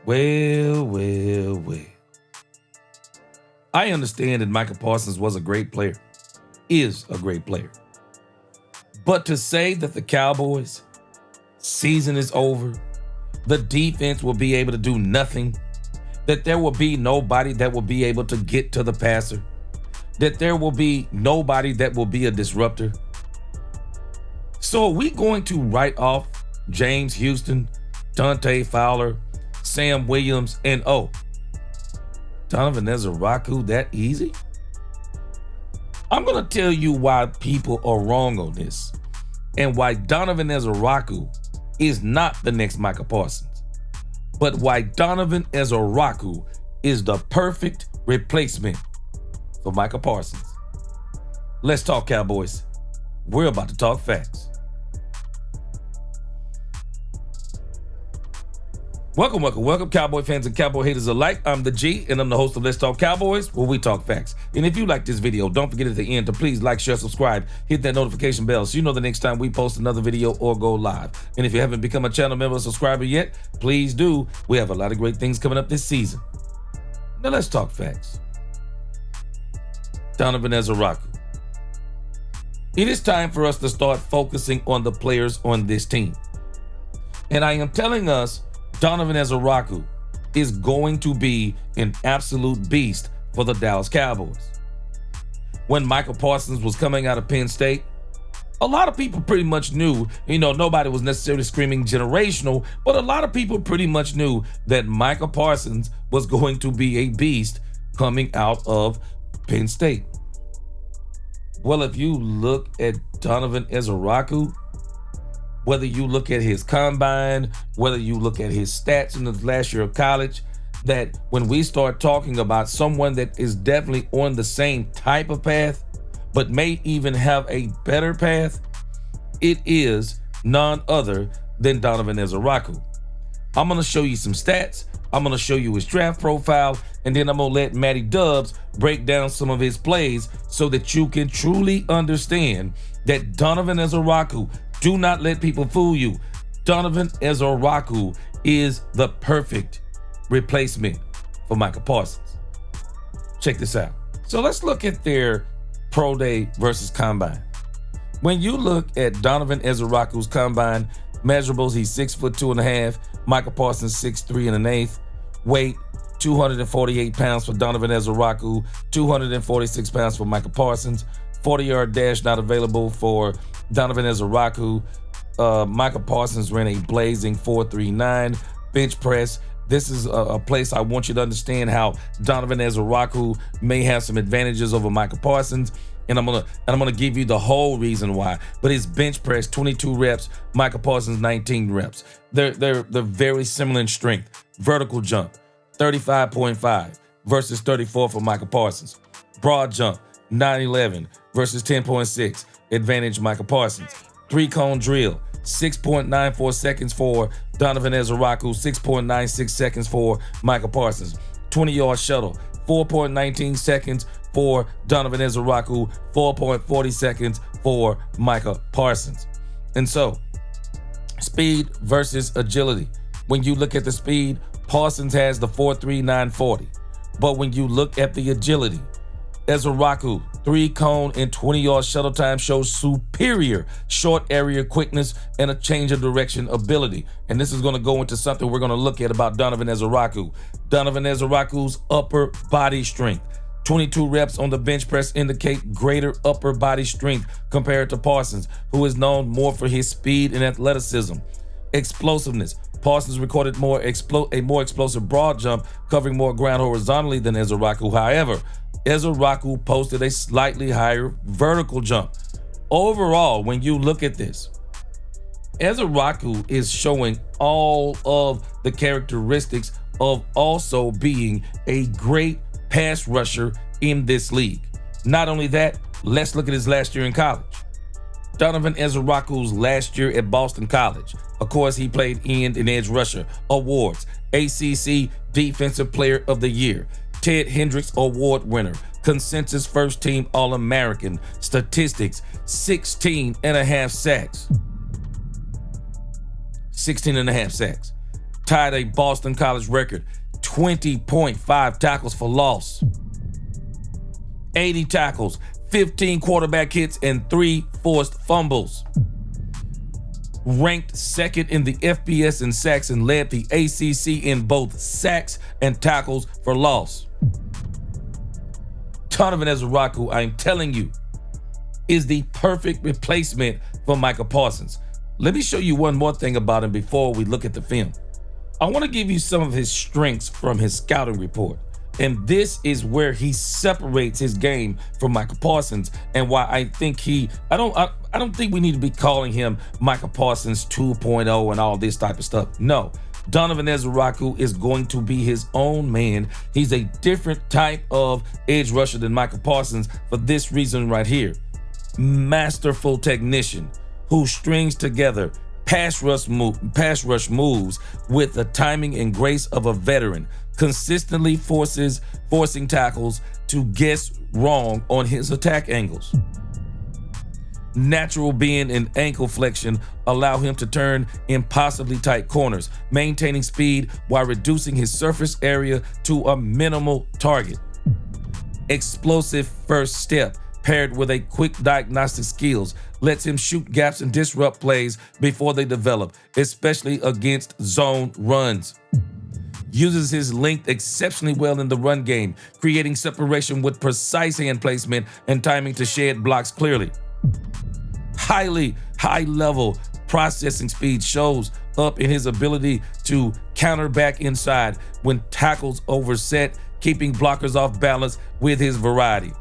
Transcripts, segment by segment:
Well. I understand that Micah Parsons was a great player, is a great player. But to say that the Cowboys season is over, the defense will be able to do nothing, that there will be nobody that will be able to get to the passer, that there will be nobody that will be a disruptor. So are we going to write off James Houston, Dante Fowler, Sam Williams, and Donovan Ezeiruaku that easy? I'm going to tell you why people are wrong on this and why Donovan Ezeiruaku is not the next Micah Parsons, but why Donovan Ezeiruaku is the perfect replacement for Micah Parsons. Let's talk Cowboys. We're about to talk facts. Welcome, Cowboy fans and Cowboy haters alike. I'm the G, and I'm the host of Let's Talk Cowboys, where we talk facts. And if you like this video, don't forget at the end to please like, share, subscribe, hit that notification bell so you know the next time we post another video or go live. And if you haven't become a channel member or subscriber yet, please do. We have a lot of great things coming up this season. Now let's talk facts. Donovan Ezeiruaku. It is time for us to start focusing on the players on this team. And I am telling us Donovan Ezeiruaku is going to be an absolute beast for the Dallas Cowboys. When Micah Parsons was coming out of Penn State, a lot of people pretty much knew, nobody was necessarily screaming generational, but a lot of people pretty much knew that Micah Parsons was going to be a beast coming out of Penn State. Well, if you look at Donovan Ezeiruaku, whether you look at his combine, whether you look at his stats in his last year of college, that when we start talking about someone that is definitely on the same type of path, but may even have a better path, it is none other than Donovan Ezeiruaku. I'm going to show you some stats. I'm going to show you his draft profile, and then I'm going to let Matty Dubs break down some of his plays so that you can truly understand that Donovan Ezeiruaku, do not let people fool you. Donovan Ezeiruaku is the perfect replacement for Micah Parsons. Check this out. So let's look at their pro day versus combine. When you look at Donovan Ezeiruaku's combine measurables, he's 6'2.5". Micah Parsons 6'3.1". Weight 248 pounds for Donovan Ezeiruaku, 246 pounds for Micah Parsons. 40-yard dash not available for Donovan Ezeiruaku. Micah Parsons ran a blazing 4.39. Bench press. This is a place I want you to understand how Donovan Ezeiruaku may have some advantages over Micah Parsons, and I'm gonna give you the whole reason why. But his bench press 22 reps, Micah Parsons 19 reps. They're very similar in strength. Vertical jump 35.5 versus 34 for Micah Parsons. Broad jump 9.11 versus 10.6. Advantage Micah Parsons. 3-cone drill 6.94 seconds for Donovan Ezeiruaku, 6.96 seconds for Micah Parsons. 20-yard shuttle 4.19 seconds for Donovan Ezeiruaku, 4.40 seconds for Micah Parsons. And so, speed versus agility. When you look at the speed, Parsons has the 4.3940. But when you look at the agility, Ezeiruaku, 3-cone and 20-yard shuttle time shows superior short area quickness and a change of direction ability. And this is going to go into something we're going to look at about Donovan Ezeiruaku. Donovan Ezeiruaku's upper body strength. 22 reps on the bench press indicate greater upper body strength compared to Parsons, who is known more for his speed and athleticism. Explosiveness. Parsons recorded a more explosive broad jump, covering more ground horizontally than Ezeiruaku. However, Ezeiruaku posted a slightly higher vertical jump. Overall, when you look at this, Ezeiruaku is showing all of the characteristics of also being a great pass rusher in this league. Not only that, let's look at his last year in college. Donovan Ezeiruaku's last year at Boston College. Of course, he played end and edge rusher. Awards: ACC Defensive Player of the Year, Ted Hendricks Award winner, consensus first team All-American. Statistics: 16.5 sacks. 16.5 sacks. tied a Boston College record, 20.5 tackles for loss, 80 tackles, 15 quarterback hits, and 3 forced fumbles. Ranked second in the FBS in sacks and led the ACC in both sacks and tackles for loss. Donovan Ezeiruaku, I'm telling you, is the perfect replacement for Micah Parsons. Let me show you one more thing about him before we look at the film. I want to give you some of his strengths from his scouting report. And this is where he separates his game from Micah Parsons, and why I think I don't think we need to be calling him Micah Parsons 2.0 and all this type of stuff. No, Donovan Ezeiruaku is going to be his own man. He's a different type of edge rusher than Micah Parsons for this reason right here. Masterful technician who strings together pass rush moves with the timing and grace of a veteran, consistently forcing tackles to guess wrong on his attack angles. Natural bend and ankle flexion allow him to turn impossibly tight corners, maintaining speed while reducing his surface area to a minimal target. Explosive first step paired with a quick diagnostic skills lets him shoot gaps and disrupt plays before they develop, especially against zone runs. Uses his length exceptionally well in the run game, creating separation with precise hand placement and timing to shed blocks clearly. High-level processing speed shows up in his ability to counter back inside when tackles overset, keeping blockers off balance with his variety.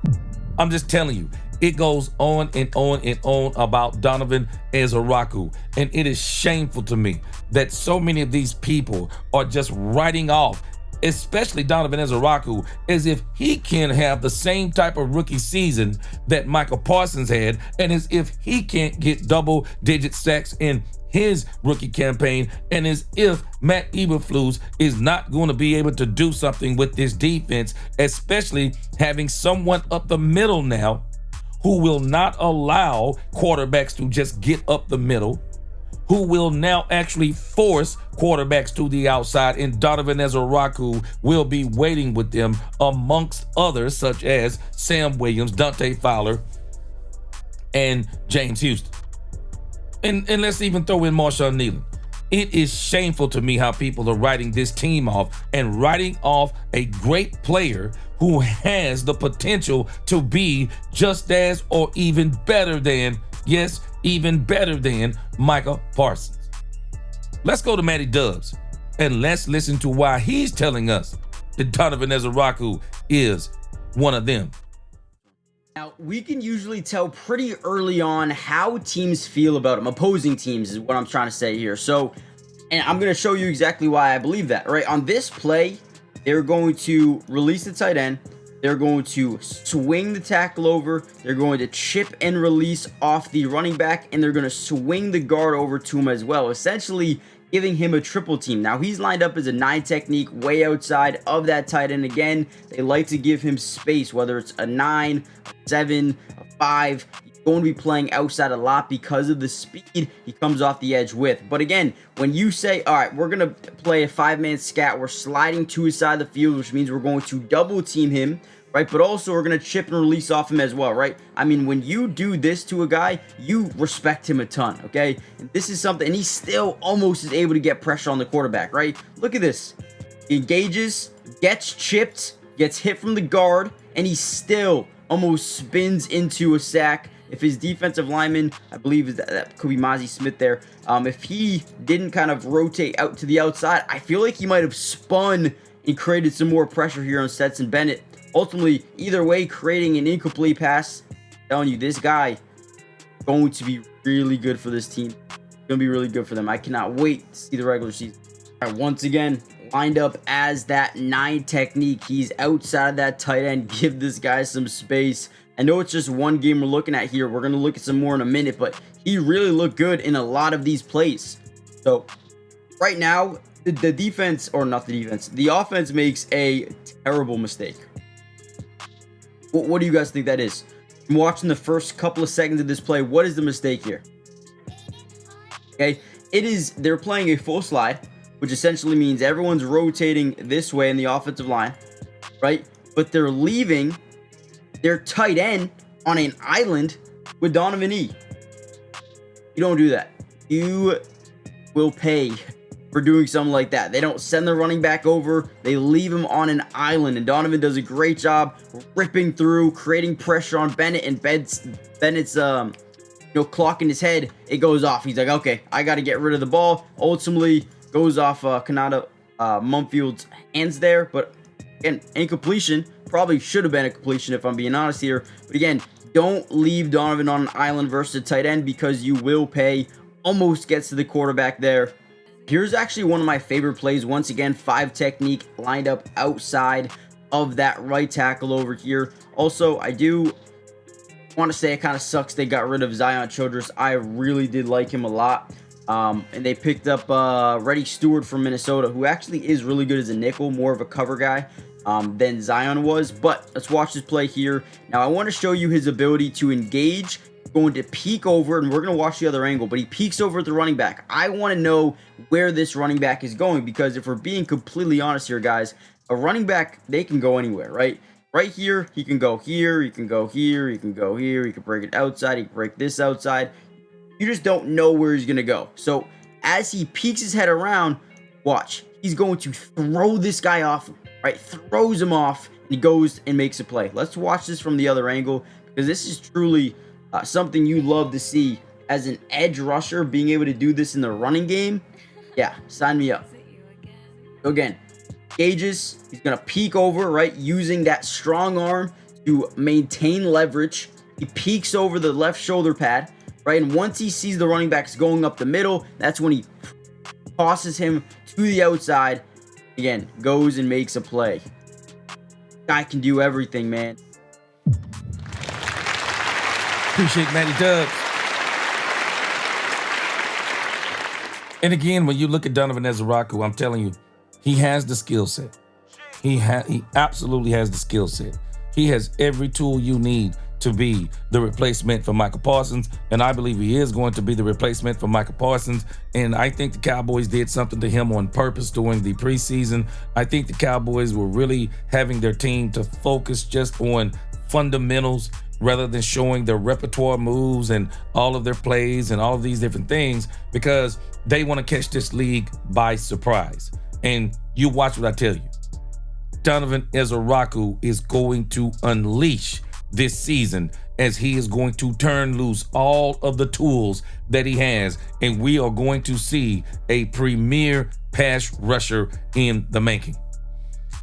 I'm just telling you, it goes on and on and on about Donovan Ezeiruaku, and it is shameful to me that so many of these people are just writing off, especially Donovan Ezeiruaku, as if he can have the same type of rookie season that Micah Parsons had, and as if he can't get double-digit sacks in his rookie campaign, and as if Matt Eberflus is not going to be able to do something with this defense, especially having someone up the middle now who will not allow quarterbacks to just get up the middle, who will now actually force quarterbacks to the outside, and Donovan Ezeiruaku will be waiting with them amongst others such as Sam Williams, Dante Fowler, and James Houston. And let's even throw in Marshawn Nealon. It is shameful to me how people are writing this team off and writing off a great player who has the potential to be just as or even better than, yes, even better than Micah Parsons. Let's go to Matty Dubs and let's listen to why he's telling us that Donovan Ezeiruaku is one of them. Now, we can usually tell pretty early on how teams feel about him. Opposing teams is what I'm trying to say here. So, and I'm going to show you exactly why I believe that, right? On this play, they're going to release the tight end. They're going to swing the tackle over. They're going to chip and release off the running back, and they're going to swing the guard over to him as well, essentially giving him a triple team. Now, he's lined up as a 9 technique way outside of that tight end. Again, they like to give him space, whether it's a 9, a 7, a 5. He's going to be playing outside a lot because of the speed he comes off the edge with. But again, when you say, all right, we're going to play a 5-man scat, we're sliding to his side of the field, which means we're going to double team him, right? But also we're going to chip and release off him as well, right? I mean, when you do this to a guy, you respect him a ton, okay? And this is something, and he still almost is able to get pressure on the quarterback, right? Look at this. He engages, gets chipped, gets hit from the guard, and he still almost spins into a sack. If his defensive lineman, I believe that could be Mozzie Smith there, if he didn't kind of rotate out to the outside, I feel like he might have spun and created some more pressure here on Stetson Bennett. Ultimately, either way, creating an incomplete pass. I'm telling you, this guy is going to be really good for this team. It's going to be really good for them. I cannot wait to see the regular season. All right, once again, lined up as that 9 technique. He's outside of that tight end. Give this guy some space. I know it's just one game we're looking at here. We're going to look at some more in a minute, but he really looked good in a lot of these plays. So right now, the defense, or not the defense, the offense makes a terrible mistake. What do you guys think that is? I'm watching the first couple of seconds of this play. What is the mistake here? Okay, it is, they're playing a full slide, which essentially means everyone's rotating this way in the offensive line, right? But they're leaving their tight end on an island with Donovan E. You don't do that. You will pay for doing something like that. They don't send the running back over. They leave him on an island, and Donovan does a great job ripping through, creating pressure on Bennett, and Bennett's clocking his head. It goes off. He's like, okay, I got to get rid of the ball. Ultimately goes off Kanata Mumfield's hands there, but again, incompletion. Probably should have been a completion if I'm being honest here. But again, don't leave Donovan on an island versus a tight end because you will pay. Almost gets to the quarterback there. Here's actually one of my favorite plays. Once again, 5 technique lined up outside of that right tackle over here. Also, I do want to say it kind of sucks they got rid of Zion Childress. I really did like him a lot. And they picked up Reddy Stewart from Minnesota, who actually is really good as a nickel, more of a cover guy than Zion was. But let's watch this play here. Now, I want to show you his ability to engage, going to peek over, and we're going to watch the other angle, but he peeks over at the running back. I want to know where this running back is going, because if we're being completely honest here, guys, a running back, they can go anywhere, right? Right here, he can go here, he can go here, he can go here, he can break it outside, he can break this outside. You just don't know where he's going to go. So as he peeks his head around, watch, he's going to throw this guy off, right? Throws him off, and he goes and makes a play. Let's watch this from the other angle, because this is truly something you love to see as an edge rusher, being able to do this in the running game. Yeah, sign me up. So again, gauges, he's going to peek over, right, using that strong arm to maintain leverage. He peeks over the left shoulder pad, right, and once he sees the running backs going up the middle, that's when he tosses him to the outside. Again, goes and makes a play. Guy can do everything, man. Appreciate Matty Dubs. And again, when you look at Donovan Ezeiruaku, I'm telling you, he has the skill set. He absolutely has the skill set. He has every tool you need to be the replacement for Micah Parsons, and I believe he is going to be the replacement for Micah Parsons. And I think the Cowboys did something to him on purpose during the preseason. I think the Cowboys were really having their team to focus just on fundamentals rather than showing their repertoire moves and all of their plays and all of these different things, because they want to catch this league by surprise. And you watch what I tell you. Donovan Ezeiruaku is going to unleash this season, as he is going to turn loose all of the tools that he has, and we are going to see a premier pass rusher in the making.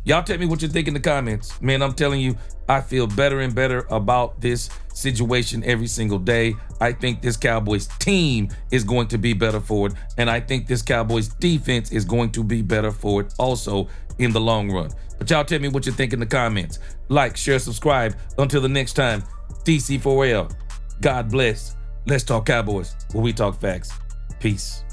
Y'all tell me what you think in the comments. Man, I'm telling you, I feel better and better about this situation every single day. I think this Cowboys team is going to be better for it, and I think this Cowboys defense is going to be better for it also in the long run. But y'all tell me what you think in the comments. Like, share, subscribe. Until the next time, DC4L. God bless. Let's talk Cowboys, where we talk facts. Peace.